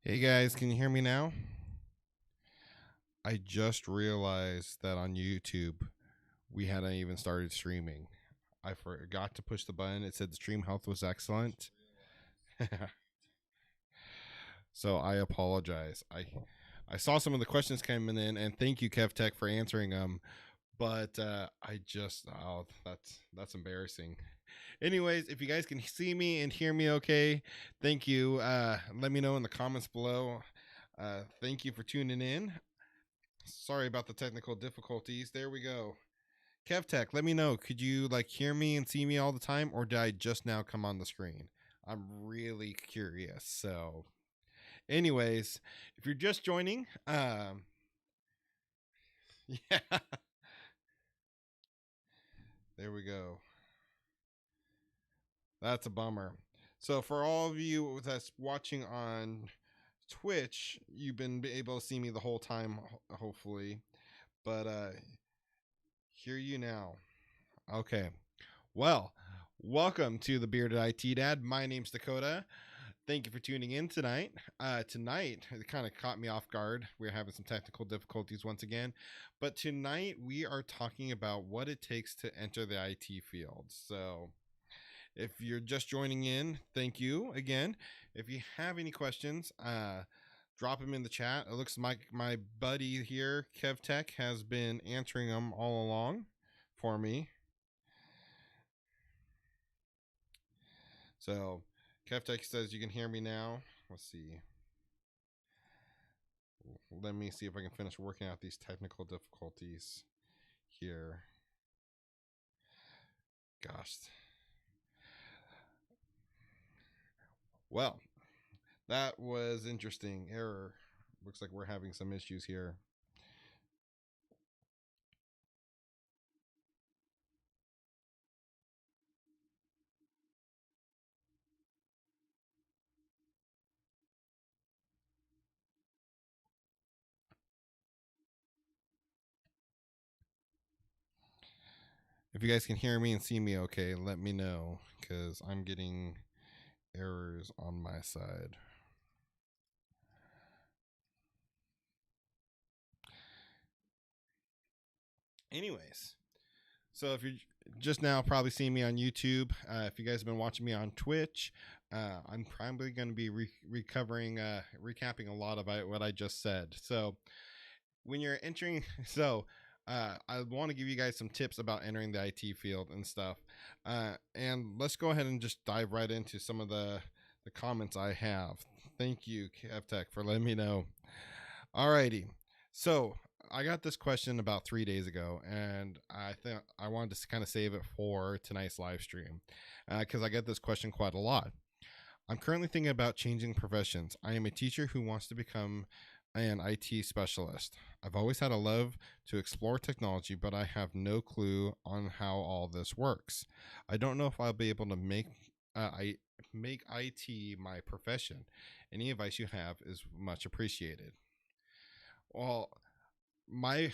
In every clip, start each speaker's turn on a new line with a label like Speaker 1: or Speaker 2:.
Speaker 1: Hey guys, can you hear me now? I just realized that on YouTube we hadn't even started streaming. I forgot to push the button. It said the stream health was excellent. So I apologize. I saw some of the questions coming in, and thank you, KevTech, for answering them. But I just that's embarrassing. Anyways, if you guys can see me and hear me okay, thank you. Let me know in the comments below. Thank you for tuning in. Sorry about the technical difficulties. There we go. KevTech, let me know. Could you hear me and see me all the time, or did I just now come on the screen? I'm really curious. So, anyways, if you're just joining, yeah, there we go. That's a bummer. So, for all of you that's watching on Twitch, you've been able to see me the whole time, hopefully. But hear you now. Okay. Well, welcome to the Bearded IT Dad. My name's Dakota. Thank you for tuning in tonight. Tonight, it kind of caught me off guard. We're having some technical difficulties once again. But tonight, we are talking about what it takes to enter the IT field. So, if you're just joining in, thank you again. If you have any questions, drop them in the chat. It looks like my buddy here, KevTech, has been answering them all along for me. So, KevTech says you can hear me now. Let's see. Let me see if I can finish working out these technical difficulties here. Gosh. Well, that was interesting. Error. Looks like we're having some issues here. If you guys can hear me and see me okay, let me know, because I'm getting errors on my side. Anyways, so if you're just now probably seeing me on YouTube, if you guys have been watching me on Twitch, I'm probably going to be recapping a lot of what I just said. So when you're entering, I want to give you guys some tips about entering the IT field and stuff. And let's go ahead and just dive right into some of the comments I have. Thank you, KevTech, for letting me know. Alrighty. So I got this question about 3 days ago, and I think I wanted to kind of save it for tonight's live stream because I get this question quite a lot. I'm currently thinking about changing professions. I am a teacher who wants to become an IT specialist. I've always had a love to explore technology, but I have no clue on how all this works. I don't know if I'll be able to make IT my profession. Any advice you have is much appreciated. Well, my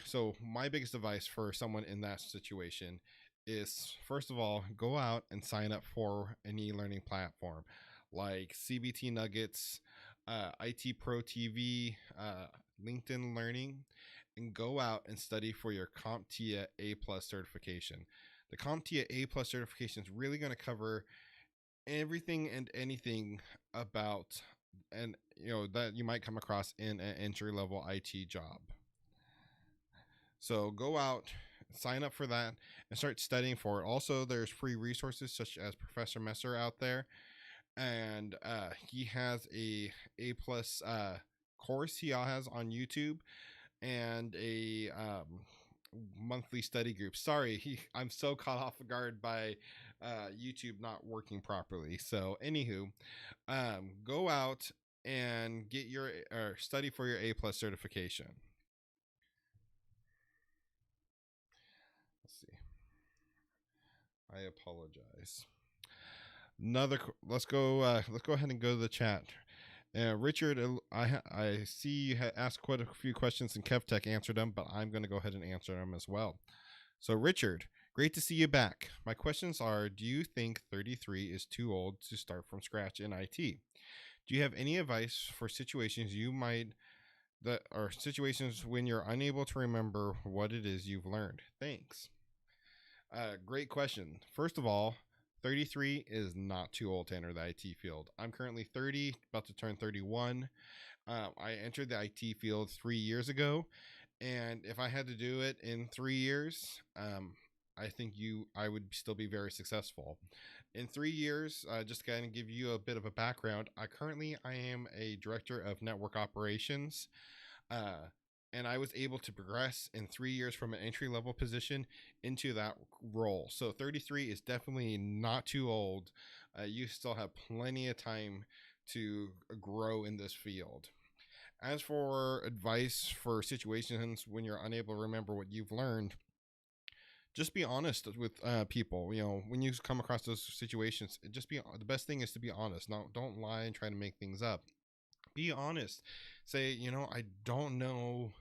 Speaker 1: biggest advice for someone in that situation is, first of all, go out and sign up for an e-learning platform like Cbt Nuggets, IT Pro TV, LinkedIn Learning, and go out and study for your Comptia A plus certification. The Comptia A plus certification is really going to cover everything and anything about, and that you might come across in an entry level IT job. So go out, sign up for that, and start studying for it. Also, there's free resources such as Professor Messer out there, and he has a plus course he has on YouTube, and a monthly study group. Sorry, I'm so caught off guard by YouTube not working properly. So, anywho, go out and get your study for your A plus certification. Let's see. I apologize. Let's go. Let's go ahead and go to the chat. Richard, I see you asked quite a few questions and KevTech answered them, but I'm going to go ahead and answer them as well. So, Richard, great to see you back. My questions are: do you think 33 is too old to start from scratch in IT? Do you have any advice for situations you might that are situations when you're unable to remember what it is you've learned? Thanks. Great question. First of all, 33 is not too old to enter the IT field. I'm currently 30, about to turn 31. I entered the IT field 3 years ago, and if I had to do it in 3 years, I think I would still be very successful. In 3 years, just to kind of give you a bit of a background, I am a director of network operations, uh, and I was able to progress in 3 years from an entry level position into that role. So 33 is definitely not too old. You still have plenty of time to grow in this field. As for advice for situations when you're unable to remember what you've learned, just be honest with people. When you come across those situations, just be the best thing is to be honest. Don't lie and try to make things up. Be honest. Say, I don't know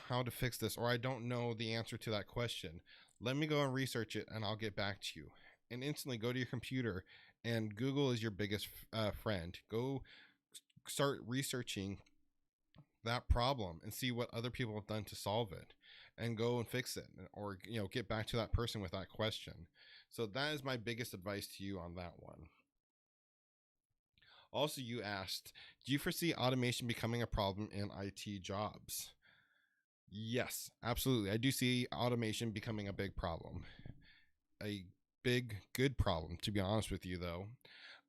Speaker 1: how to fix this, or I don't know the answer to that question. Let me go and research it, and I'll get back to you. And instantly go to your computer, and Google is your biggest friend. Go start researching that problem and see what other people have done to solve it, and go and fix it, or get back to that person with that question. So that is my biggest advice to you on that one. Also, you asked, do you foresee automation becoming a problem in IT jobs? Yes, absolutely. I do see automation becoming a big problem. A big, good problem, to be honest with you, though.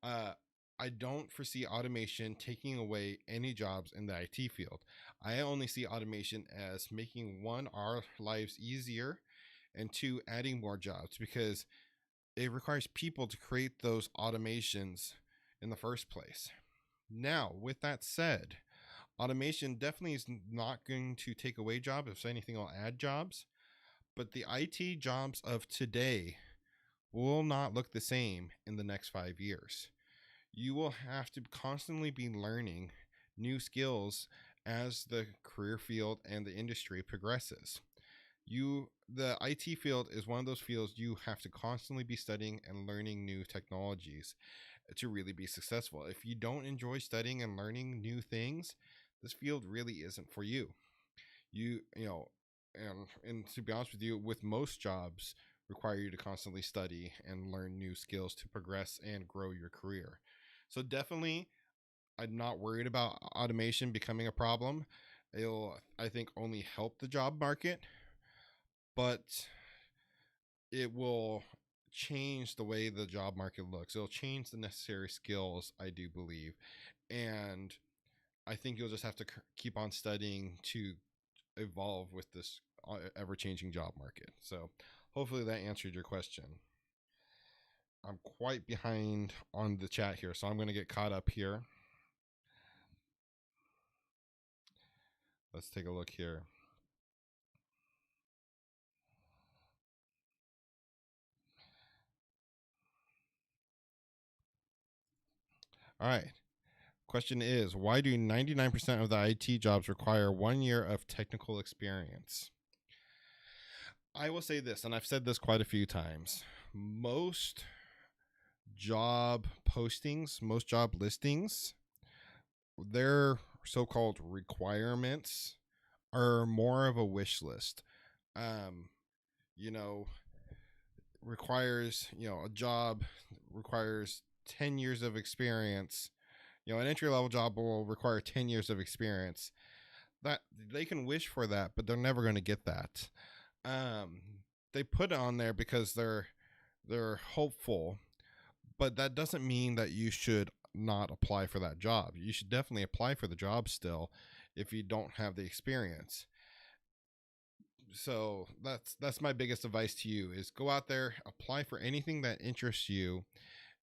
Speaker 1: Uh, I don't foresee automation taking away any jobs in the IT field. I only see automation as making one, our lives easier, and two, adding more jobs, because it requires people to create those automations in the first place. Now, with that said, automation definitely is not going to take away jobs. If anything, it'll add jobs. But the IT jobs of today will not look the same in the next 5 years. You will have to constantly be learning new skills as the career field and the industry progresses. The IT field is one of those fields you have to constantly be studying and learning new technologies to really be successful. If you don't enjoy studying and learning new things, this field really isn't for you. You know, and to be honest with you, with most jobs require you to constantly study and learn new skills to progress and grow your career. So definitely, I'm not worried about automation becoming a problem. It'll, I think, only help the job market, but it will change the way the job market looks. It'll change the necessary skills, I do believe. And I think you'll just have to keep on studying to evolve with this ever changing job market. So hopefully that answered your question. I'm quite behind on the chat here, so I'm going to get caught up here. Let's take a look here. All right. Question is, why do 99% of the IT jobs require 1 year of technical experience? I will say this, and I've said this quite a few times. Most job postings, most job listings, their so-called requirements are more of a wish list. Um, you know, requires, a job requires 10 years of experience. An entry level job will require 10 years of experience. That they can wish for that, but they're never going to get that. They put it on there because they're hopeful, but that doesn't mean that you should not apply for that job. You should definitely apply for the job still if you don't have the experience. So that's my biggest advice to you is go out there, apply for anything that interests you,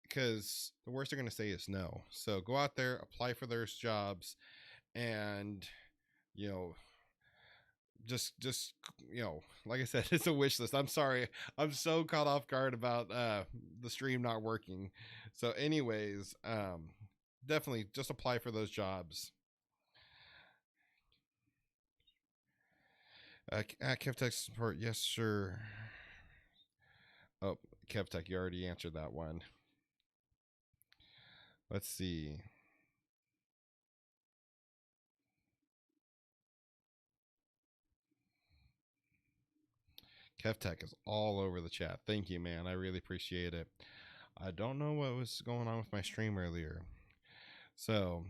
Speaker 1: because the worst they're going to say is no. So go out there, apply for those jobs, and you know just like I said, it's a wish list. I'm sorry, I'm so caught off guard about the stream not working. So anyways, definitely just apply for those jobs. At KevTech support, yes sir. Oh, KevTech, you already answered that one. Let's see. KevTech is all over the chat. Thank you, man. I really appreciate it. I don't know what was going on with my stream earlier. So,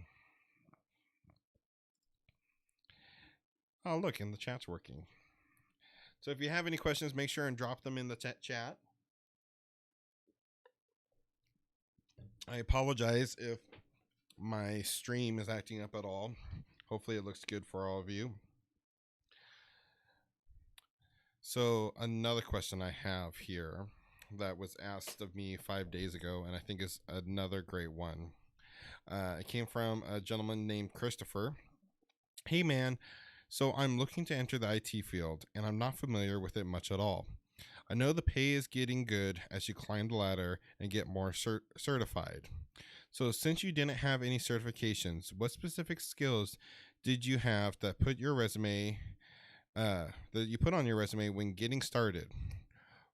Speaker 1: oh, look, and the chat's working. So if you have any questions, make sure and drop them in the chat. I apologize if my stream is acting up at all. Hopefully it looks good for all of you. So another question I have here that was asked of me 5 days ago, and I think is another great one. It came from a gentleman named Christopher. Hey man, so I'm looking to enter the IT field, and I'm not familiar with it much at all. I know the pay is getting good as you climb the ladder and get more certified. So since you didn't have any certifications, what specific skills did you have that put your resume that you put on your resume when getting started?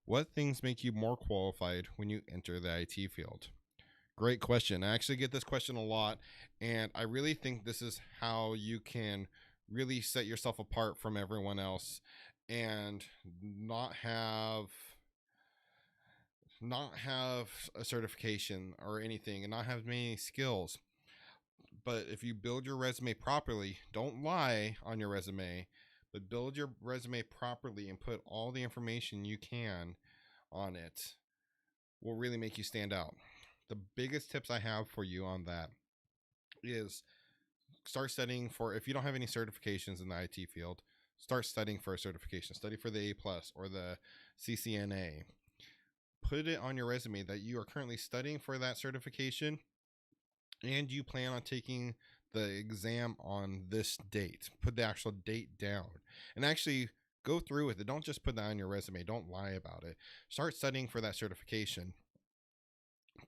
Speaker 1: What things make you more qualified when you enter the IT field? Great question. I actually get this question a lot, and I really think this is how you can really set yourself apart from everyone else and not have a certification or anything and not have many skills. But if you build your resume properly, don't lie on your resume, but build your resume properly and put all the information you can on it, will really make you stand out. The biggest tips I have for you on that is start studying for, if you don't have any certifications in the IT field, start studying for a certification. Study for the A+ or the CCNA. Put it on your resume that you are currently studying for that certification and you plan on taking the exam on this date. Put the actual date down and actually go through with it. Don't just put that on your resume. Don't lie about it. Start studying for that certification.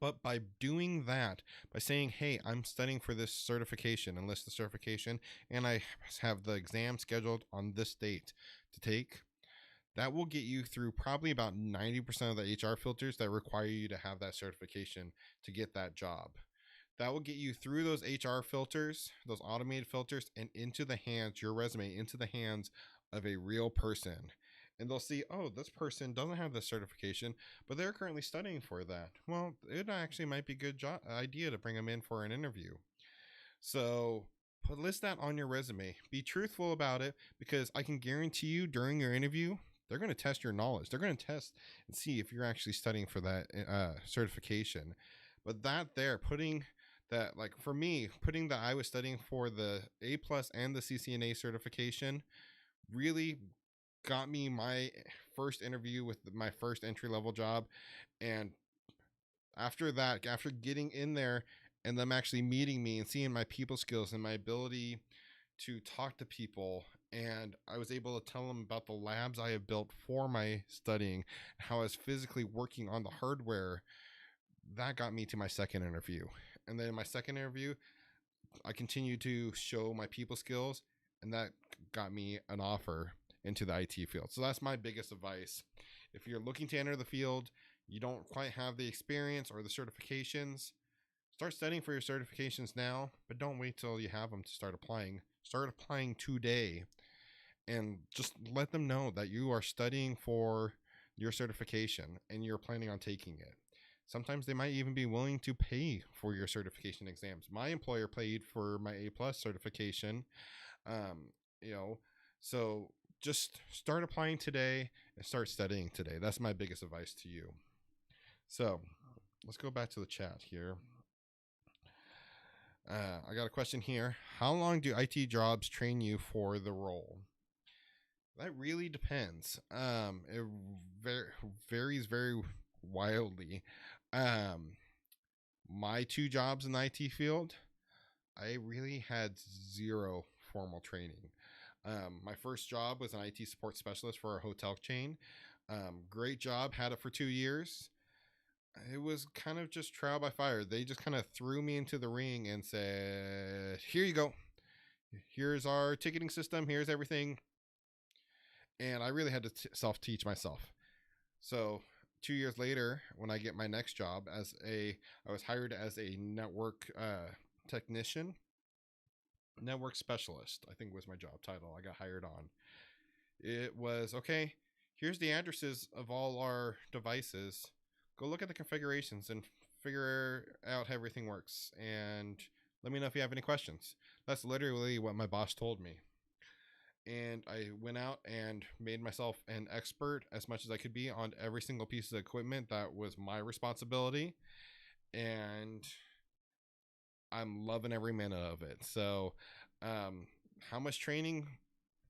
Speaker 1: But by doing that, by saying, hey, I'm studying for this certification and list the certification, and I have the exam scheduled on this date to take, that will get you through probably about 90% of the HR filters that require you to have that certification to get that job. That will get you through those HR filters, those automated filters, and into the hands, your resume, into the hands of a real person. And they'll see, oh, this person doesn't have this certification, but they're currently studying for that. Well, it actually might be a good idea to bring them in for an interview. So list that on your resume. Be truthful about it, because I can guarantee you during your interview, they're going to test your knowledge. They're going to test and see if you're actually studying for that certification. But that there, putting that, like for me, putting that I was studying for the A+ and the CCNA certification really got me my first interview with my first entry-level job. And after that, after getting in there and them actually meeting me and seeing my people skills and my ability to talk to people, and I was able to tell them about the labs I have built for my studying, how I was physically working on the hardware, that got me to my second interview. And then in my second interview, I continued to show my people skills, and that got me an offer into the IT field. So that's my biggest advice. If you're looking to enter the field, you don't quite have the experience or the certifications, start studying for your certifications now, but don't wait till you have them to start applying. Start applying today, and just let them know that you are studying for your certification and you're planning on taking it. Sometimes they might even be willing to pay for your certification exams. My employer paid for my A+ certification. So just start applying today and start studying today. That's my biggest advice to you. So let's go back to the chat here. I got a question here. How long do IT jobs train you for the role? That really depends. It varies very wildly. My 2 jobs in the IT field, I really had 0 formal training. My first job was an IT support specialist for a hotel chain. Great job, had it for 2 years. It was kind of just trial by fire. They just kind of threw me into the ring and said, here you go. Here's our ticketing system. Here's everything. And I really had to self-teach myself. So 2 years later, when I get my next job I was hired as a network technician, network specialist, I think was my job title. I got hired on. It was okay. Here's the addresses of all our devices. Go look at the configurations and figure out how everything works. And let me know if you have any questions. That's literally what my boss told me. And I went out and made myself an expert as much as I could be on every single piece of equipment that was my responsibility. And I'm loving every minute of it. So, how much training?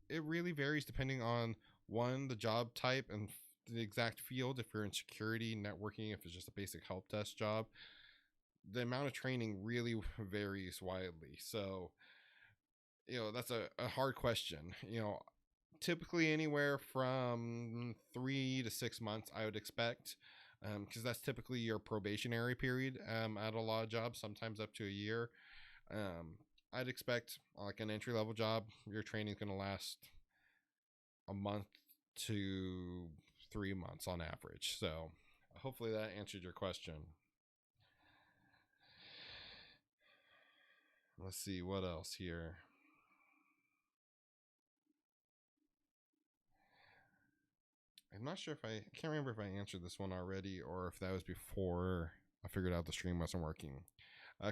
Speaker 1: It really varies depending on one, the job type, and the exact field. If you're in security, networking, if it's just a basic help desk job, the amount of training really varies widely. So, that's a hard question. Typically anywhere from 3 to 6 months, I would expect, because that's typically your probationary period at a lot of jobs, sometimes up to a year. I'd expect like an entry level job, your training's going to last a month to 3 months on average. So hopefully that answered your question. Let's see what else here. I'm not sure if I can't remember if I answered this one already or if that was before I figured out the stream wasn't working.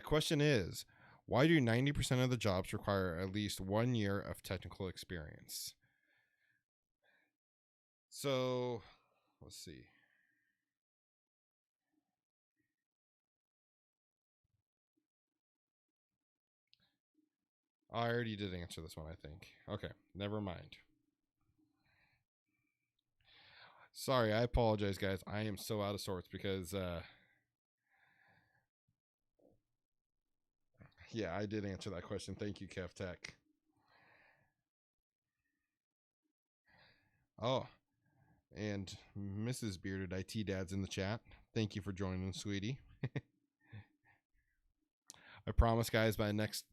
Speaker 1: Question is, why do 90% of the jobs require at least 1 year of technical experience? So, let's see. I already did answer this one, I think. Okay, never mind. Sorry, I apologize, guys. I am so out of sorts because, yeah, I did answer that question. Thank you, Kev Tech. Oh, and Mrs. Bearded IT Dad's in the chat. Thank you for joining, sweetie. I promise, guys, by next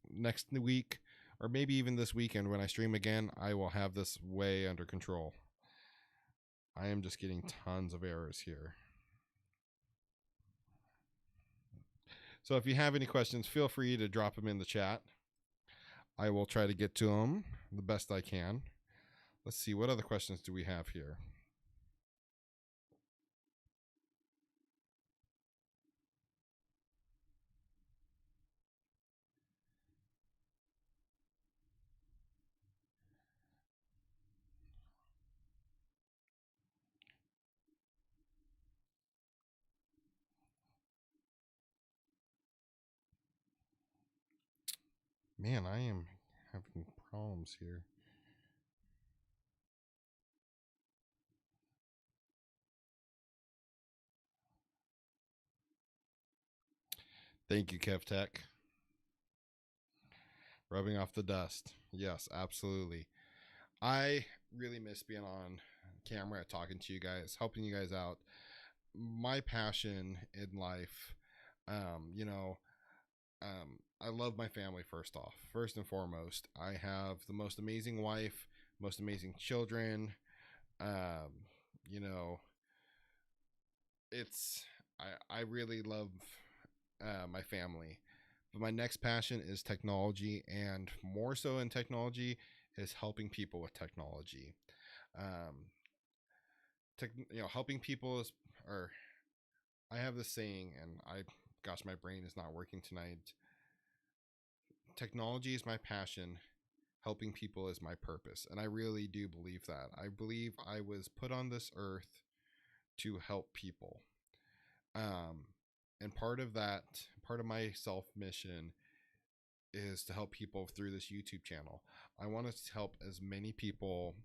Speaker 1: week, or maybe even this weekend when I stream again, I will have this way under control. I am just getting tons of errors here. So if you have any questions, feel free to drop them in the chat. I will try to get to them the best I can. Let's see, what other questions do we have here? Man, I am having problems here. Thank you, Kev Tech. Rubbing off the dust. Yes, absolutely. I really miss being on camera, talking to you guys, helping you guys out. My passion in life, you know, I love my family first off. First and foremost, I have the most amazing wife, most amazing children. Um, you know, it's I really love my family. But my next passion is technology, and more so in technology is helping people with technology. Um, helping people is, or I have this saying, and gosh, my brain is not working tonight. Technology is my passion. Helping people is my purpose. And I really do believe that. I believe I was put on this earth to help people. And part of that, part of my self mission is to help people through this YouTube channel. I want to help as many people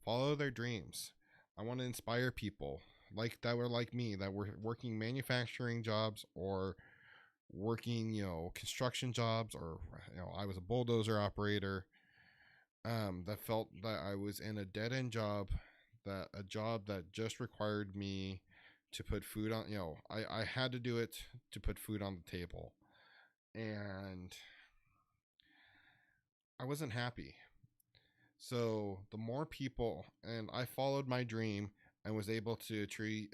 Speaker 1: follow their dreams. I want to inspire people like that were like me, that were working manufacturing jobs or working, construction jobs, or I was a bulldozer operator. That felt that I was in a dead end job, that a job that just required me to put food on. I had to do it to put food on the table, and I wasn't happy. So the more people, and I followed my dream, and was able to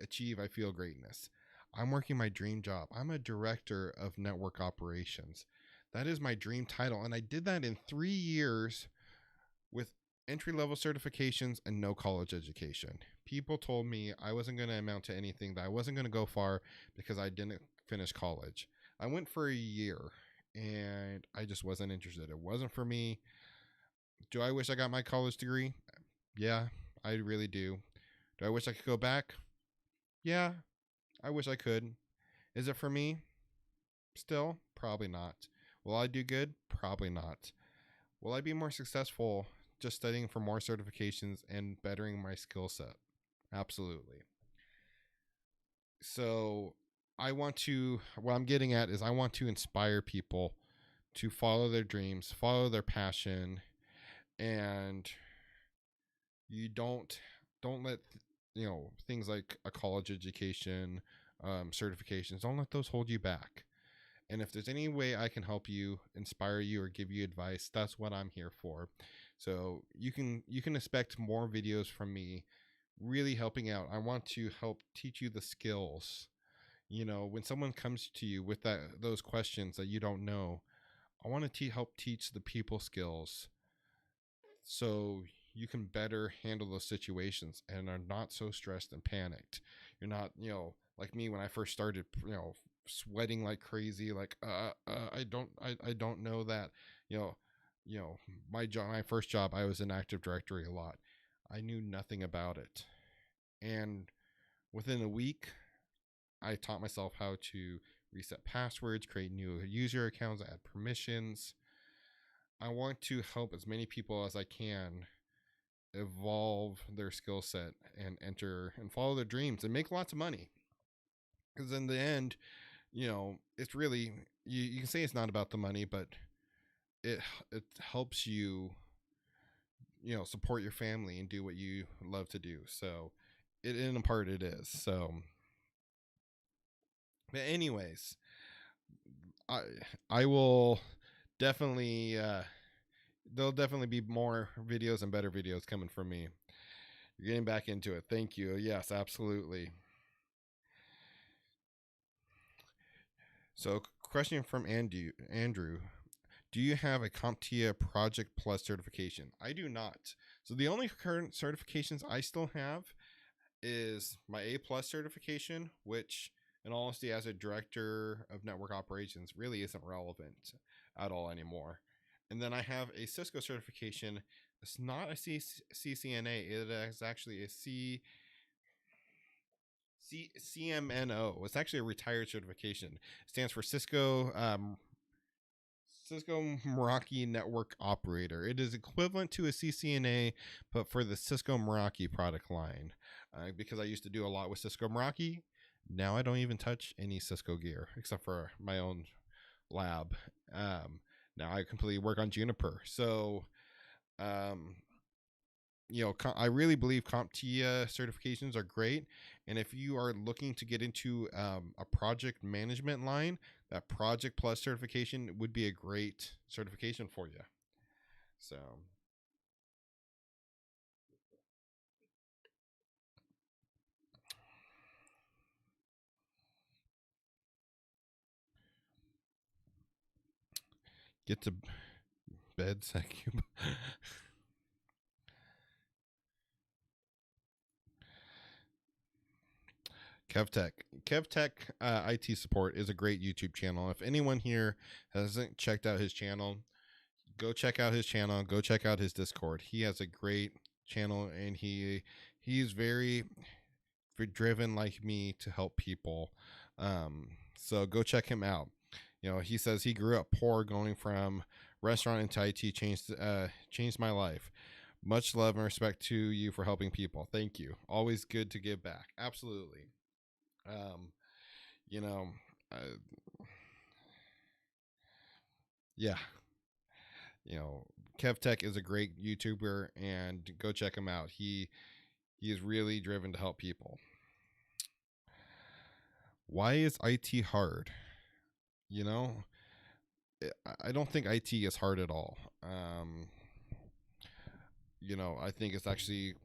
Speaker 1: achieve, I feel, greatness. I'm working my dream job. I'm a director of network operations. That is my dream title. And I did that in 3 years with entry level certifications and no college education. People told me I wasn't going to amount to anything, that I wasn't going to go far because I didn't finish college. I went for a year and I just wasn't interested. It wasn't for me. Do I wish I got my college degree? Yeah, I really do. Do I wish I could go back? Yeah, I wish I could. Is it for me? Still, probably not. Will I do good? Probably not. Will I be more successful just studying for more certifications and bettering my skill set? Absolutely. So, what I'm getting at is I want to inspire people to follow their dreams, follow their passion, and you don't let things like a college education, certifications, don't let those hold you back. And if there's any way I can help you, inspire you, or give you advice, that's what I'm here for. So you can expect more videos from me, really helping out. I want to help teach you the skills. When someone comes to you with those questions that you don't know, I want to help teach the people skills, so you can better handle those situations and are not so stressed and panicked. You're not, like me when I first started, sweating like crazy, like I don't know that, you know, my first job, I was in Active Directory a lot. I knew nothing about it, and within a week, I taught myself how to reset passwords, create new user accounts, add permissions. I want to help as many people as I can evolve their skill set and enter and follow their dreams and make lots of money. Because in the end, it's really, you can say it's not about the money, but it helps you, support your family and do what you love to do. So in a part it is. So, but anyways, I I will definitely there'll definitely be more videos and better videos coming from me. You're getting back into it. Thank you. Yes, absolutely. So, question from Andrew. Do you have a Comptia Project Plus certification? I do not. So the only current certifications I still have is my A Plus certification, which, in all honesty, as a director of network operations, really isn't relevant at all anymore. And then I have a Cisco certification. It's not a CCNA. It is actually a CMNO. It's actually a retired certification. It stands for Cisco Meraki Network Operator. It is equivalent to a CCNA, but for the Cisco Meraki product line. Because I used to do a lot with Cisco Meraki, now I don't even touch any Cisco gear except for my own lab. Now I completely work on Juniper. So, I really believe Comptia certifications are great. And if you are looking to get into a project management line, that Project Plus certification would be a great certification for you. So, get to bed, Secube. KevTech IT support is a great YouTube channel. If anyone here hasn't checked out his channel, go check out his channel. Go check out his Discord. He has a great channel, and he's very driven like me to help people. So go check him out. He says he grew up poor, going from restaurant into IT changed my life. Much love and respect to you for helping people. Thank you. Always good to give back. Absolutely. Um, you know, yeah, KevTech is a great YouTuber, and go check him out. He is really driven to help people. Why is IT hard? I don't think IT is hard at all. I think it's actually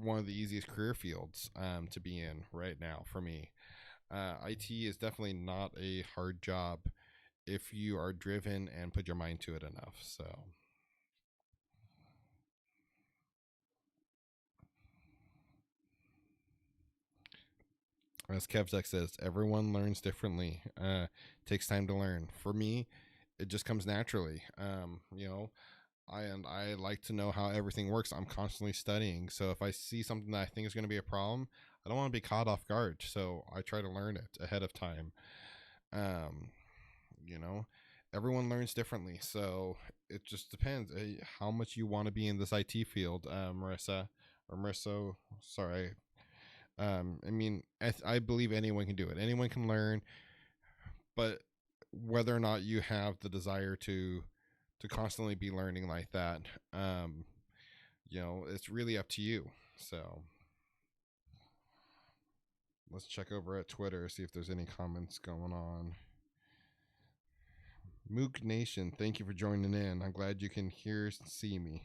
Speaker 1: one of the easiest career fields to be in right now for me. IT is definitely not a hard job if you are driven and put your mind to it enough. So, as KevTech says, everyone learns differently. Takes time to learn. For me, it just comes naturally. I like to know how everything works. I'm constantly studying. So if I see something that I think is going to be a problem, I don't want to be caught off guard. So I try to learn it ahead of time. Um, you know, Everyone learns differently. So it just depends how much you want to be in this IT field, Marissa or Marissa. Sorry. I believe anyone can do it. Anyone can learn, but whether or not you have the desire to constantly be learning like that, it's really up to you. So let's check over at Twitter, see if there's any comments going on. Mook Nation, thank you for joining in. I'm glad you can hear and see me.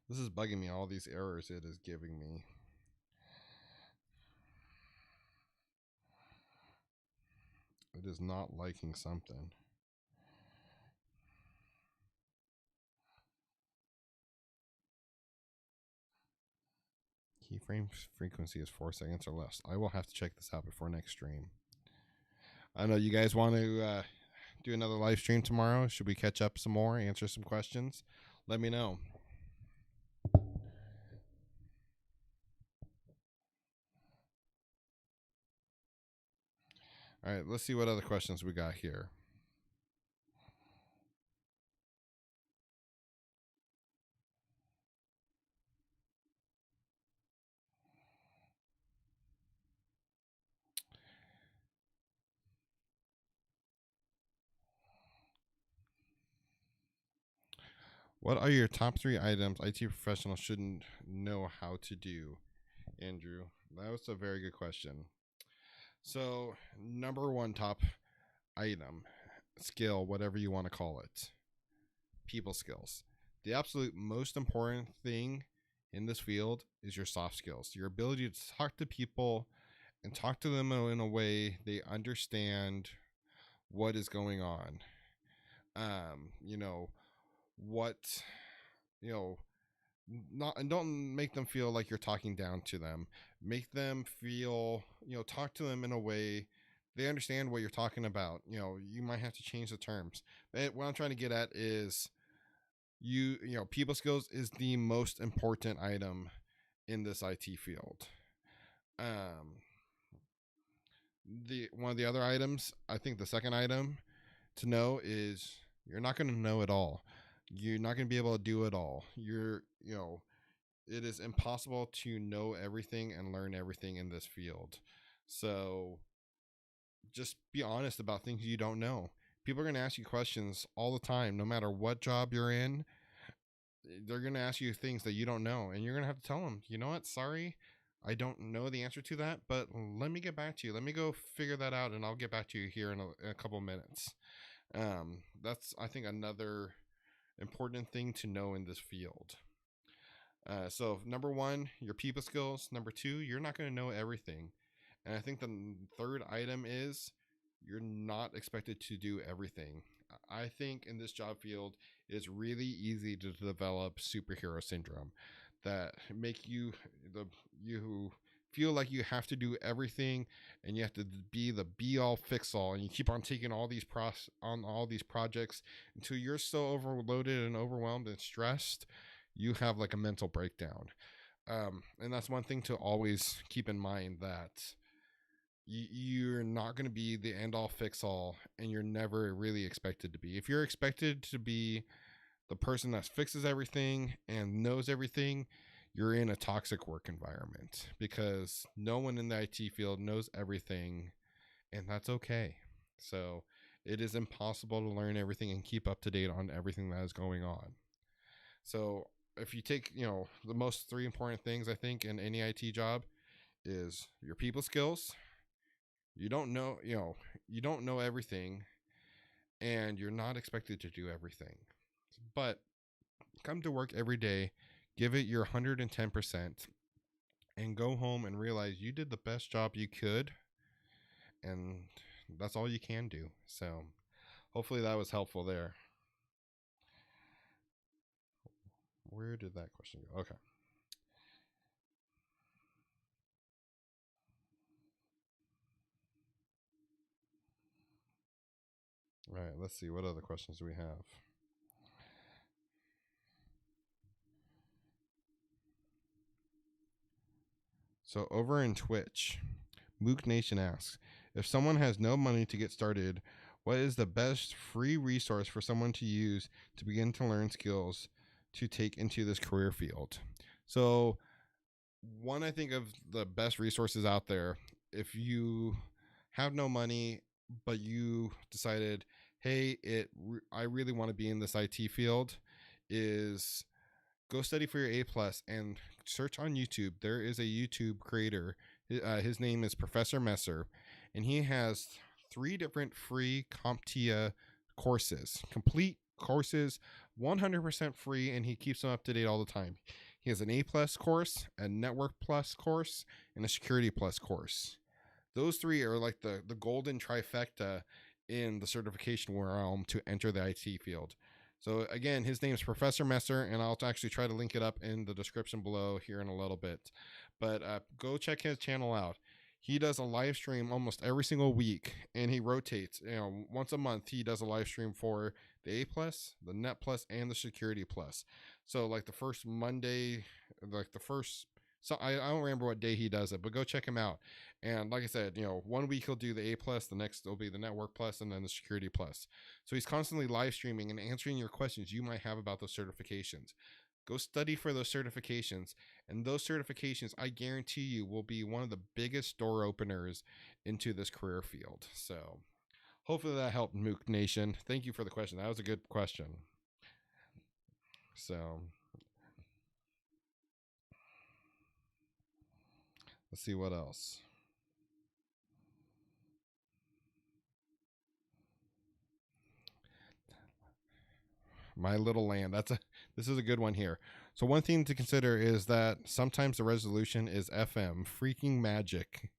Speaker 1: This is bugging me, all these errors it is giving me. It is not liking something. Keyframe frequency is 4 seconds or less. I will have to check this out before next stream. I know you guys want to do another live stream tomorrow. Should we catch up some more, answer some questions? Let me know. All right, let's see what other questions we got here. What are your top 3 items IT professionals shouldn't know how to do? Andrew, that was a very good question. So, number 1 top item, skill, whatever you want to call it, people skills. The absolute most important thing in this field is your soft skills, your ability to talk to people and talk to them in a way they understand what is going on. What, not, and don't make them feel like you're talking down to them. Make them feel, talk to them in a way they understand what you're talking about. You might have to change the terms. But what I'm trying to get at is people skills is the most important item in this IT field. The one of the other items, I think the second item to know is you're not going to know it all. You're not going to be able to do it all. It is impossible to know everything and learn everything in this field. So just be honest about things you don't know. People are going to ask you questions all the time, no matter what job you're in. They're going to ask you things that you don't know, and you're going to have to tell them, you know what, sorry, I don't know the answer to that, but let me get back to you. Let me go figure that out, and I'll get back to you here in a couple minutes. That's, I think, another important thing to know in this field. So number 1, your people skills. Number 2, you're not going to know everything. And I think the third item is you're not expected to do everything. I think in this job field, it's really easy to develop superhero syndrome that make you feel like you have to do everything and you have to be the be all fix all, and you keep on taking all these projects until you're so overloaded and overwhelmed and stressed you have like a mental breakdown. And that's one thing to always keep in mind, that you're not going to be the end all fix all, and you're never really expected to be. If you're expected to be the person that fixes everything and knows everything, you're in a toxic work environment, because no one in the IT field knows everything, and that's okay. So it is impossible to learn everything and keep up to date on everything that is going on. So if you take, the most 3 important things I think in any IT job is your people skills. You don't know everything, and you're not expected to do everything. But come to work every day, give it your 110%, and go home and realize you did the best job you could, and that's all you can do. So hopefully that was helpful there. Where did that question go? Okay. All right, let's see. What other questions do we have? So over in Twitch, Mook Nation asks, if someone has no money to get started, what is the best free resource for someone to use to begin to learn skills to take into this career field? So one, I think, of the best resources out there, if you have no money but you decided, hey, I really want to be in this IT field, is go study for your A+ and search on YouTube. There is a YouTube creator. His name is Professor Messer, and he has 3 different free Comptia courses, complete courses, 100% free, and he keeps them up to date all the time. He has an A+ course, a Network Plus course, and a Security Plus course. Those 3 are like the golden trifecta in the certification realm to enter the IT field. So again, his name is Professor Messer, and I'll actually try to link it up in the description below here in a little bit. But go check his channel out. He does a live stream almost every single week, and he rotates. Once a month, he does a live stream for the A+, the Net Plus, and the Security Plus. So like the first Monday, so I don't remember what day he does it, but go check him out. And like I said, 1 week he'll do the A+, the next will be the Network Plus, and then the Security Plus. So he's constantly live streaming and answering your questions you might have about those certifications. Go study for those certifications, and those certifications, I guarantee you, will be one of the biggest door openers into this career field. So hopefully that helped, Mook Nation. Thank you for the question. That was a good question. So let's see what else. My Little Land. This is a good one here. So one thing to consider is that sometimes the resolution is FM, freaking magic,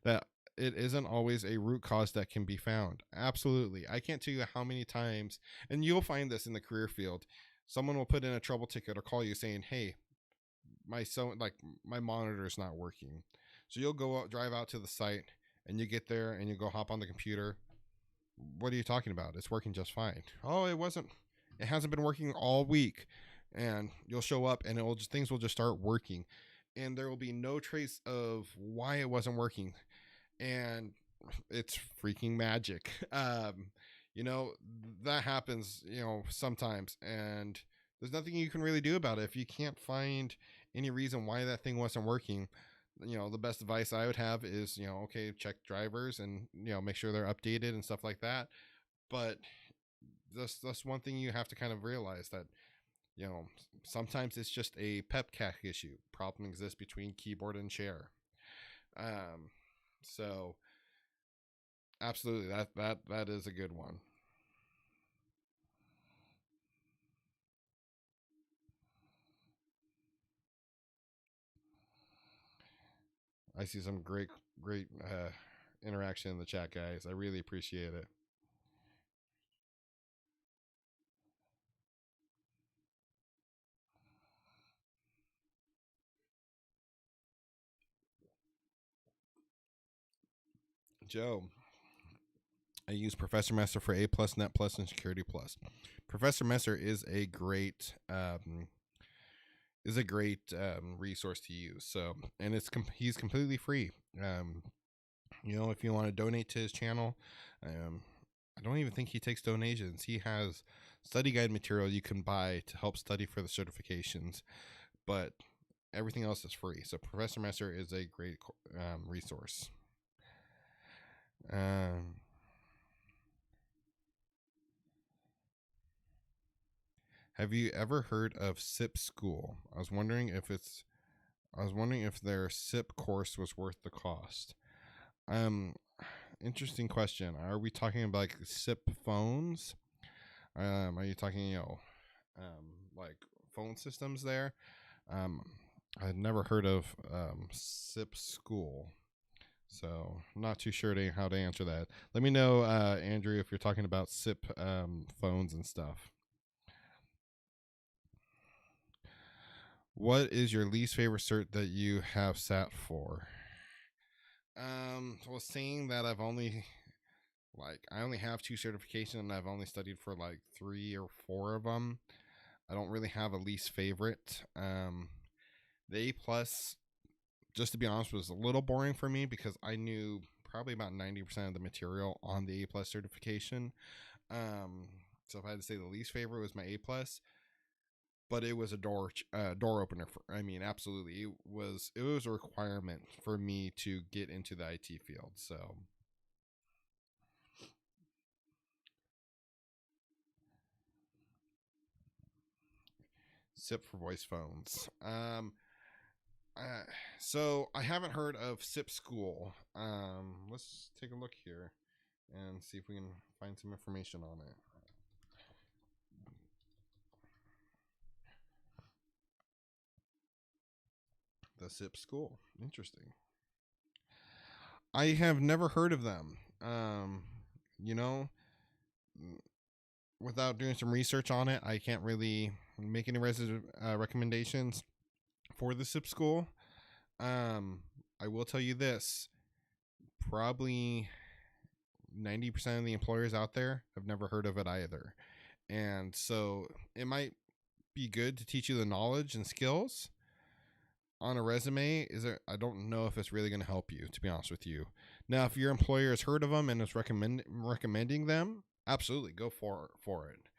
Speaker 1: that it isn't always a root cause that can be found. Absolutely. I can't tell you how many times, and you'll find this in the career field, someone will put in a trouble ticket or call you saying, hey, my monitor is not working. So you'll go out, drive out to the site, and you get there and you go hop on the computer. What are you talking about? It's working just fine. Oh, it hasn't been working all week. And you'll show up and things will just start working, and there will be no trace of why it wasn't working. And it's freaking magic. That happens, sometimes, and there's nothing you can really do about it. If you can't find any reason why that thing wasn't working, the best advice I would have is, okay, check drivers and, make sure they're updated and stuff like that. But that's one thing you have to kind of realize, that sometimes it's just a pepcac issue. Problem exists between keyboard and chair. So absolutely, that is a good one. I see some great interaction in the chat, guys. I really appreciate it. Joe, I use Professor Messer for A+, Net Plus, and Security Plus. Professor Messer is a great resource to use. So, and he's completely free. If you want to donate to his channel, I don't even think he takes donations. He has study guide material you can buy to help study for the certifications, but everything else is free. So Professor Messer is a great resource. Have you ever heard of SIP School? I was wondering if their SIP course was worth the cost. Interesting question. Are we talking about like SIP phones? Are you talking, like phone systems there? Um, I'd never heard of SIP School, so not too sure how to answer that. Let me know, Andrew, if you're talking about SIP phones and stuff. What is your least favorite cert that you have sat for? Well, seeing that I only have 2 certifications and I've only studied for like 3 or 4 of them. I don't really have a least favorite. The A plus, just to be honest, was a little boring for me because I knew probably about 90% of the material on the A plus certification. So if I had to say the least favorite was my A plus, but it was a door opener. I mean, absolutely, it was a requirement for me to get into the IT field. So SIP for voice phones. Uh, so I haven't heard of SIP School. Let's take a look here and see if we can find some information on it. The SIP School. Interesting. I have never heard of them. You know, without doing some research on it, I can't really make any recommendations for the SIP School. I will tell you this: probably 90% of the employers out there have never heard of it either, and so it might be good to teach you the knowledge and skills on a resume. I don't know if it's really going to help you, to be honest with you. Now, if your employer has heard of them and is recommending them, absolutely go for it.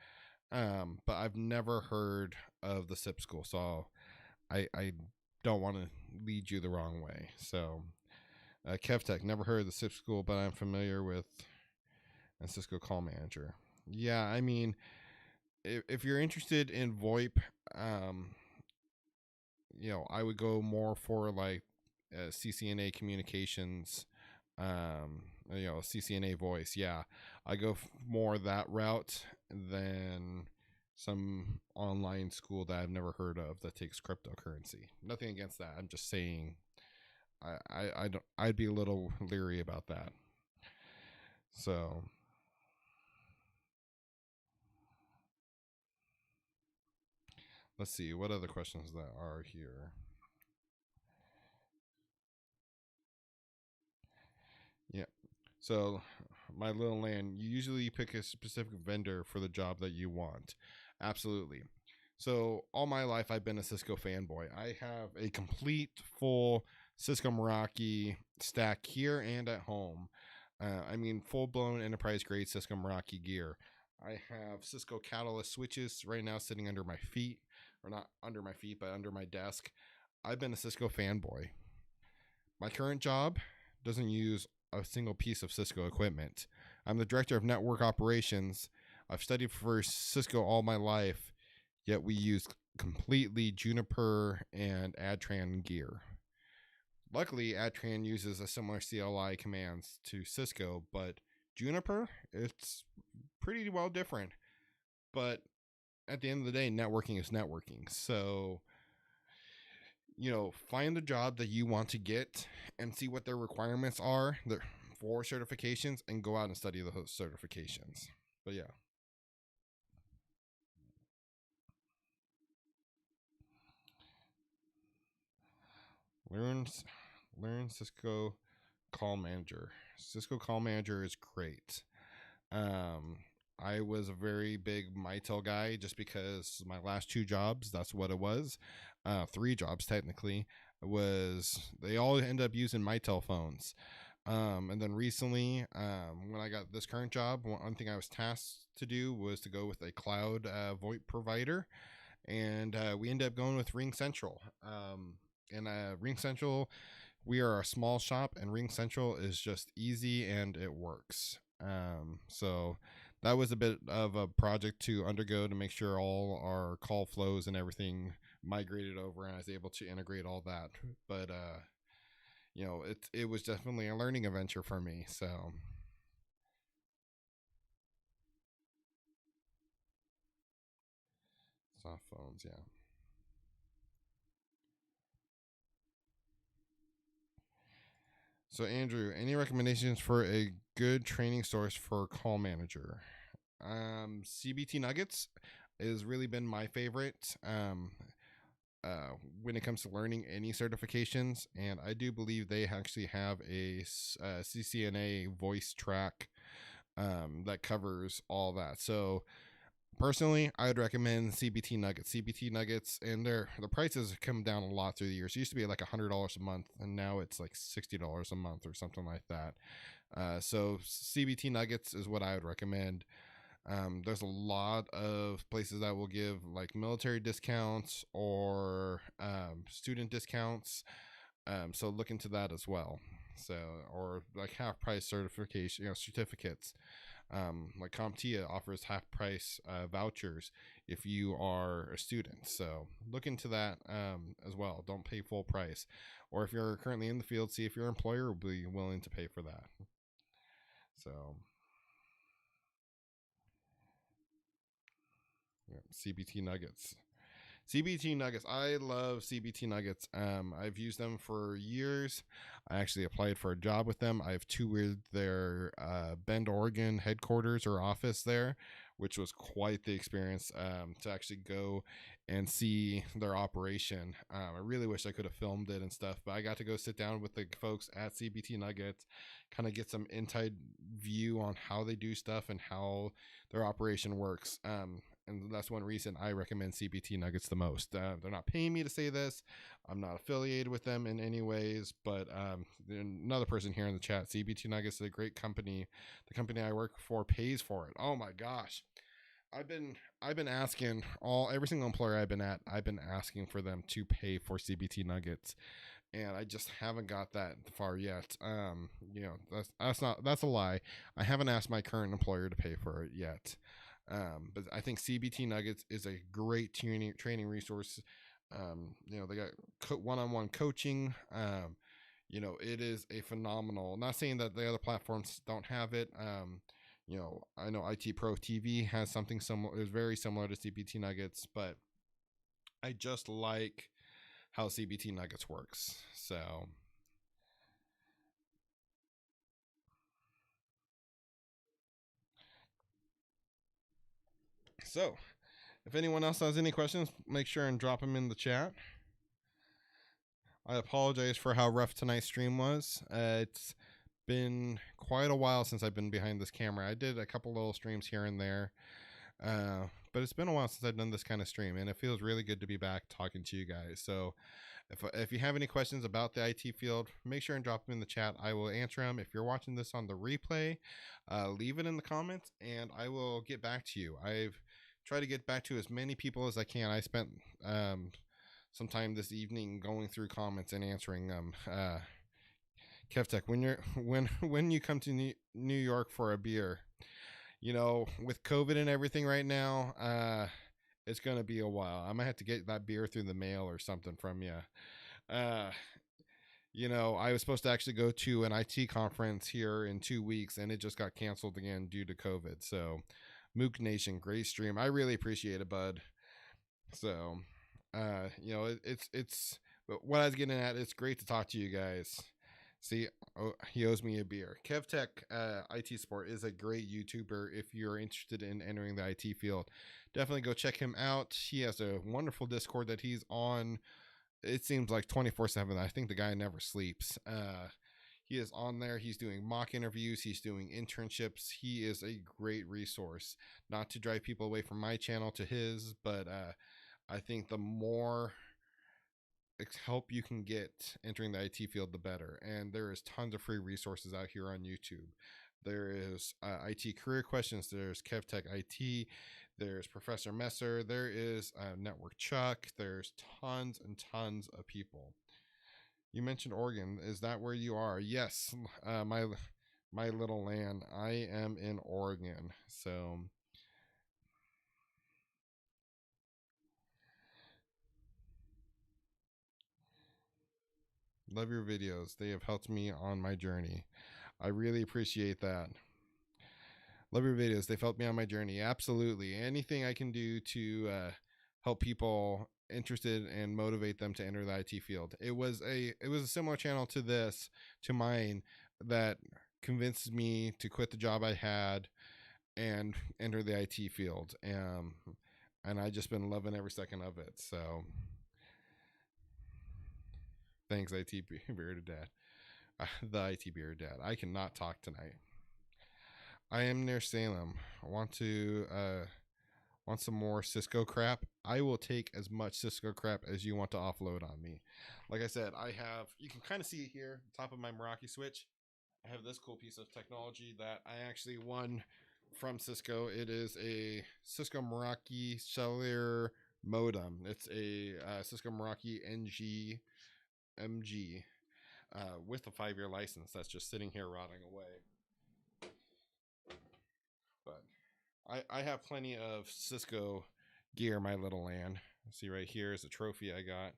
Speaker 1: But I've never heard of the SIP School, so I don't want to lead you the wrong way. So KevTech, never heard of the SIP School, but I'm familiar with a Cisco Call Manager. Yeah, I mean, if you're interested in VoIP, I would go more for like CCNA communications, CCNA voice. Yeah, I go more that route than some online school that I've never heard of that takes cryptocurrency. Nothing against that. I'm just saying, I don't. I'd be a little leery about that. So let's see what other questions that are here. Yeah. So, my little land, you usually pick a specific vendor for the job that you want. Absolutely. So, all my life, I've been a Cisco fanboy. I have a complete, full Cisco Meraki stack here and at home. I mean, full blown enterprise grade Cisco Meraki gear. I have Cisco Catalyst switches right now sitting under my feet, or not under my feet, but under my desk. I've been a Cisco fanboy. My current job doesn't use a single piece of Cisco equipment. I'm the director of network operations. I've studied for Cisco all my life, yet we use completely Juniper and Adtran gear. Luckily, Adtran uses a similar CLI commands to Cisco, but Juniper, it's pretty well different. But at the end of the day, networking is networking. So find the job that you want to get and see what their requirements are for certifications and go out and study those certifications. But yeah. Learn learn Cisco Call Manager. Cisco Call Manager is great. Um I was a very big Mitel guy just because my last 2 jobs, that's what it was. 3 jobs technically was they all end up using Mitel phones. And then recently, when I got this current job, one thing I was tasked to do was to go with a cloud VoIP provider, and we ended up going with Ring Central. And Ring Central, we are a small shop, and Ring Central is just easy and it works. So that was a bit of a project to undergo to make sure all our call flows and everything migrated over, and I was able to integrate all that. But it was definitely a learning adventure for me. So soft phones, yeah. So, Andrew, any recommendations for a good training source for call manager? Cbt Nuggets has really been my favorite when it comes to learning any certifications, and I do believe they actually have a CCNA voice track that covers all that. So, personally, I would recommend CBT Nuggets. CBT Nuggets, and the prices have come down a lot through the years. It used to be like $100 a month, and now it's like $60 a month or something like that. So CBT Nuggets is what I would recommend. There's a lot of places that will give like military discounts or student discounts. So look into that as well. So, or like half price certification, certificates. Like Comptia offers half price vouchers if you are a student. So look into that as well. Don't pay full price. Or if you're currently in the field, see if your employer will be willing to pay for that. So, yeah, CBT Nuggets. CBT Nuggets. I love CBT Nuggets. I've used them for years. I actually applied for a job with them. I have toured their Bend, Oregon headquarters or office there, which was quite the experience to actually go and see their operation. I really wish I could have filmed it and stuff, but I got to go sit down with the folks at CBT Nuggets, kind of get some inside view on how they do stuff and how their operation works. And that's one reason I recommend CBT Nuggets the most. They're not paying me to say this. I'm not affiliated with them in any ways, but another person here in the chat, CBT Nuggets is a great company. The company I work for pays for it. Oh my gosh. I've been asking every single employer I've been asking for them to pay for CBT Nuggets, and I just haven't got that far yet. That's a lie. I haven't asked my current employer to pay for it yet. But I think CBT Nuggets is a great training resource. They got one-on-one coaching. It is a phenomenal. Not saying that the other platforms don't have it. I know IT Pro TV has something similar. It's very similar to CBT Nuggets, but I just like how CBT Nuggets works. So if anyone else has any questions, make sure and drop them in the chat. I apologize for how rough tonight's stream was. It's been quite a while since I've been behind this camera. I did a couple little streams here and there, but it's been a while since I've done this kind of stream, and it feels really good to be back talking to you guys. So if you have any questions about the IT field, make sure and drop them in the chat. I will answer them. If you're watching this on the replay, leave it in the comments, and I will get back to you. I've tried to get back to as many people as I can. I spent some time this evening going through comments and answering them. KevTech, when you come to New York for a beer, with COVID and everything right now, it's gonna be a while. I might have to get that beer through the mail or something from you. I was supposed to actually go to an IT conference here in 2 weeks, and it just got canceled again due to COVID. So, Mook Nation, great stream. I really appreciate it, bud. So, it's what I was getting at. It's great to talk to you guys. See, he owes me a beer. KevTech IT Support is a great YouTuber. If you're interested in entering the IT field, definitely go check him out. He has a wonderful Discord that he's on. It seems like 24/7. I think the guy never sleeps. He is on there. He's doing mock interviews. He's doing internships. He is a great resource. Not to drive people away from my channel to his, but I think the more help you can get entering the IT field, the better. And there is tons of free resources out here on YouTube. There is IT career questions. There's KevTech IT. There's Professor Messer. There is Network Chuck. There's tons and tons of people. You mentioned Oregon. Is that where you are? Yes, my little land. I am in Oregon. So love your videos. They have helped me on my journey. I really appreciate that. Love your videos. They've helped me on my journey. Absolutely. Anything I can do to help people interested and motivate them to enter the IT field. It was a similar channel to mine that convinced me to quit the job I had and enter the IT field. And I just been loving every second of it. So thanks, IT Bearded Dad. The IT Bearded Dad. I cannot talk tonight. I am near Salem. I want some more Cisco crap. I will take as much Cisco crap as you want to offload on me. Like I said, you can kind of see it here, top of my Meraki switch. I have this cool piece of technology that I actually won from Cisco. It is a Cisco Meraki cellular modem. It's a Cisco Meraki NG MG with a 5-year license that's just sitting here rotting away. But I have plenty of Cisco gear, my little land. See right here is a trophy I got.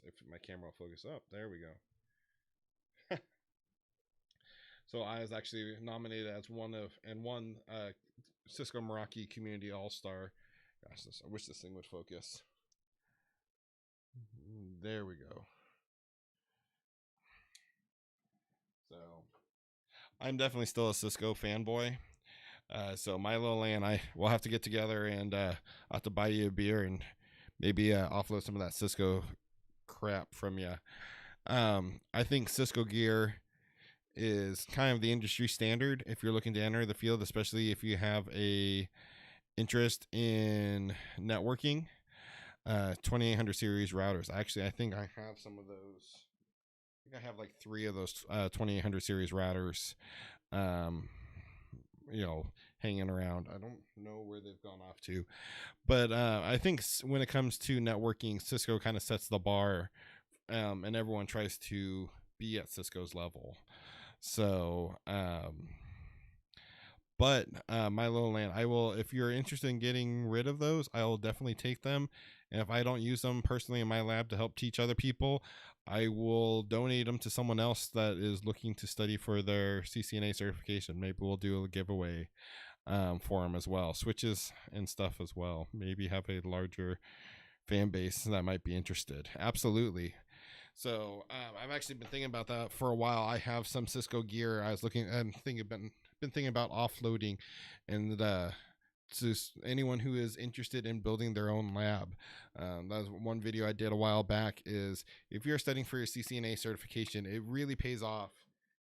Speaker 1: If my camera will focus up, there we go. So I was actually nominated as one Cisco Meraki Community All-Star. Gosh, I wish this thing would focus. There we go. So I'm definitely still a Cisco fanboy. So my little land, I will have to get together and I'll have to buy you a beer and maybe offload some of that Cisco crap from you. I think Cisco gear is kind of the industry standard if you're looking to enter the field, especially if you have a interest in networking. 2800 series routers. Actually, I think I have some of those. I think I have like 3 of those 2800 series routers. Hanging around. I don't know where they've gone off to, but I think when it comes to networking, Cisco kind of sets the bar, and everyone tries to be at Cisco's level. So, but my little land, I will, if you're interested in getting rid of those, I will definitely take them. And if I don't use them personally in my lab to help teach other people, I will donate them to someone else that is looking to study for their CCNA certification. Maybe we'll do a giveaway for them as well, switches and stuff as well. Maybe have a larger fan base that might be interested. Absolutely. So I've actually been thinking about that for a while. I have some Cisco gear. I was looking and been thinking about offloading, and to anyone who is interested in building their own lab. That was one video I did a while back. Is if you're studying for your CCNA certification, it really pays off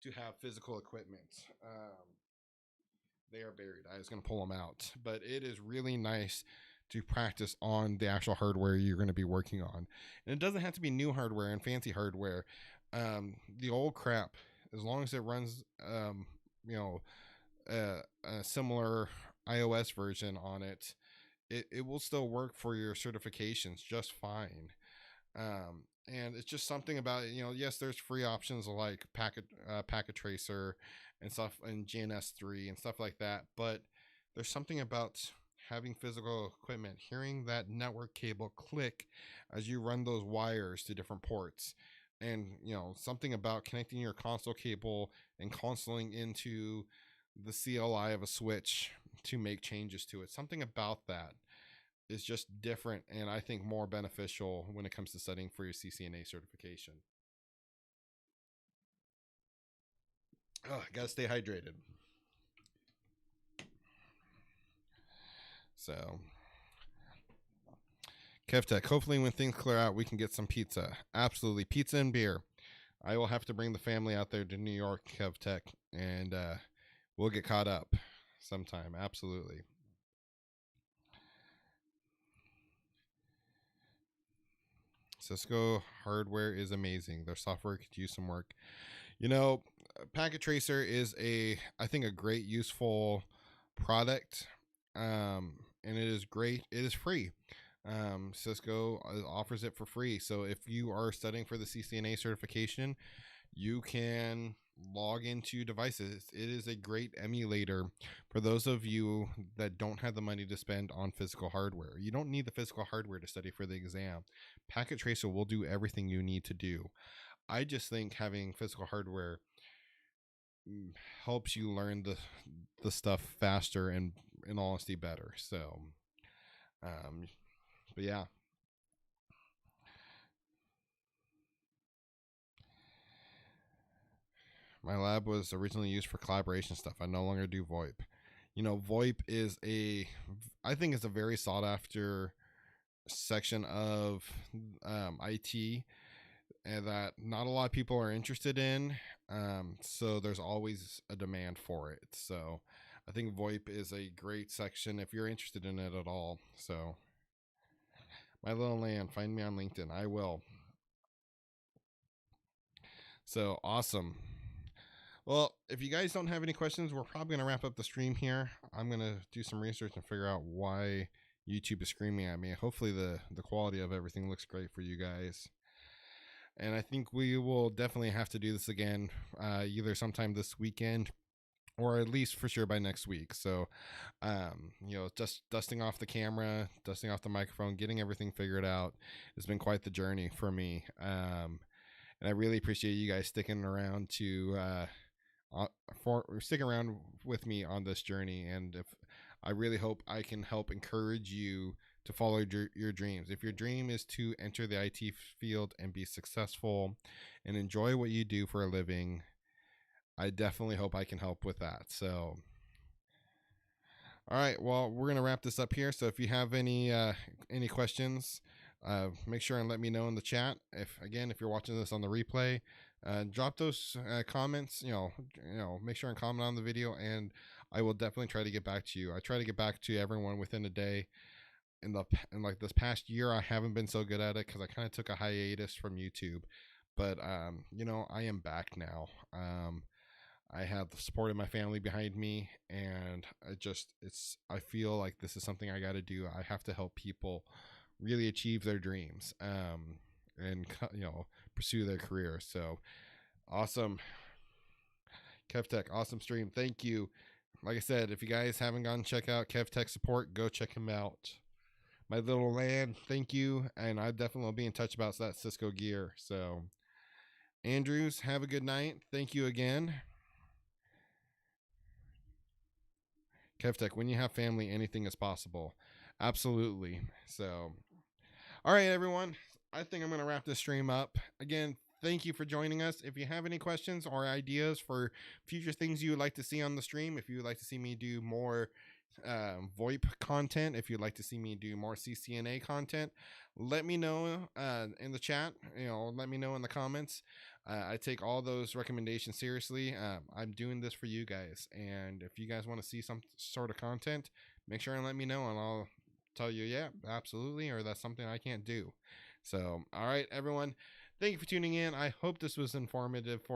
Speaker 1: to have physical equipment. They are buried. I was going to pull them out, but it is really nice to practice on the actual hardware you're going to be working on. And it doesn't have to be new hardware and fancy hardware. The old crap, as long as it runs, a similar iOS version on it, it will still work for your certifications just fine. And it's just something about it. Yes, there's free options like Packet Tracer and stuff, and GNS3 and stuff like that. But there's something about having physical equipment, hearing that network cable click as you run those wires to different ports, and something about connecting your console cable and consoling into the CLI of a switch to make changes to it. Something about that is just different, and I think more beneficial when it comes to studying for your CCNA certification. Gotta stay hydrated. So, KevTech, hopefully when things clear out, we can get some pizza. Absolutely. Pizza and beer. I will have to bring the family out there to New York, KevTech, and we'll get caught up sometime. Absolutely. Cisco Hardware is amazing. Their software could use some work. Packet Tracer is I think a great, useful product, and it is great. It is free. Cisco offers it for free. So if you are studying for the CCNA certification, you can log into devices. It is a great emulator for those of you that don't have the money to spend on physical hardware. You don't need the physical hardware to study for the exam. Packet Tracer will do everything you need to do. I just think having physical hardware helps you learn the stuff faster and, in honesty, better. So But yeah. My lab was originally used for collaboration stuff. I no longer do VoIP. You know, VoIP is I think it's a very sought after section of IT, and that not a lot of people are interested in. So there's always a demand for it. So I think VoIP is a great section if you're interested in it at all. So my little land, find me on LinkedIn. I will. So awesome. Well, if you guys don't have any questions, we're probably going to wrap up the stream here. I'm going to do some research and figure out why YouTube is screaming at me. Hopefully the quality of everything looks great for you guys. And I think we will definitely have to do this again, either sometime this weekend or at least for sure by next week. So, just dusting off the camera, dusting off the microphone, getting everything figured out has been quite the journey for me. And I really appreciate you guys sticking around sticking around with me on this journey. And if I really hope I can help encourage you to follow your dreams. If your dream is to enter the IT field and be successful and enjoy what you do for a living, I definitely hope I can help with that. So, all right, well, we're gonna wrap this up here. So if you have any questions, make sure and let me know in the chat. If you're watching this on the replay, drop those comments. Make sure and comment on the video, and I will definitely try to get back to you. I try to get back to everyone within a day. In like this past year, I haven't been so good at it because I kind of took a hiatus from YouTube, but I am back now. I have the support of my family behind me, and I feel like this is something I got to do. I have to help people really achieve their dreams, and pursue their career. So awesome. KevTech, awesome stream. Thank you. Like I said, if you guys haven't gone check out KevTech support, go check him out. My little land, thank you. And I definitely will be in touch about that Cisco gear. So Andrews, have a good night. Thank you again. KevTech, when you have family, anything is possible. Absolutely. So, all right, everyone. I think I'm going to wrap this stream up. Again, thank you for joining us. If you have any questions or ideas for future things you would like to see on the stream, if you would like to see me do more VoIP content, if you'd like to see me do more CCNA content, let me know in the chat. Let me know in the comments. I take all those recommendations seriously. I'm doing this for you guys, and if you guys want to see some sort of content, make sure and let me know, and I'll tell you, yeah, absolutely, or that's something I can't do. So, all right, everyone, thank you for tuning in. I hope this was informative for